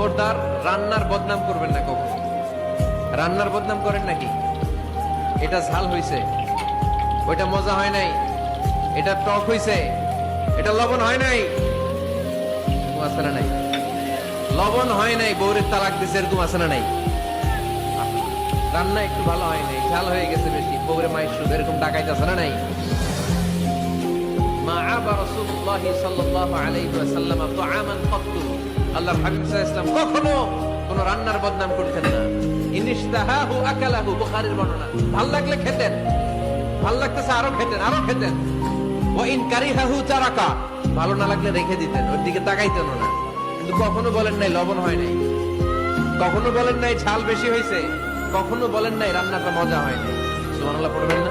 খবরদার রান্নার বদনাম করবেন না কখনো। রান্নার বদনাম করেন নাকি? এটা ঝাল হইছে, ওইটা মজা হয় নাই, এটা টক হইছে, এটা লবণ হয় নাই, আছে না নাই? লবণ হয় নাই, বউরের তালাক দিছে, এরকম আছে না নাই? রান্না একটু ভালো হয় নাই, ঝাল হয়ে গেছে বেশি, বউরে মাইর শুধু, এরকম ডাকাইতে আছে না নাই? মা আবা রাসূলুল্লাহ সাল্লাল্লাহু আলাইহি ওয়াসাল্লাম তুআমান কাত্তু, আল্লাহর হাবিব সাল্লাল্লাহু আলাইহি ওয়াসাল্লাম কখনো কোন রান্নার বদনাম করতেন না। ইনিশতাহাহু আকালাহু, বুখারীর বর্ণনা। ভাল লাগলে খেতেন, ভাল লাগতেছে আরো খেতেন, আরো খেতেন। ওয়া ইন কারিহাহু তারাকা, ভালো না লাগলে রেখে দিতেন, ওর দিকে তাকাইতেন না। কিন্তু কখনো বলেন নাই লবণ হয় নাই, কখনো বলেন নাই ঝাল বেশি হয়েছে, কখনো বলেন নাই রান্নাটা মজা হয় নাই। সুবহানাল্লাহ পড়বেন না?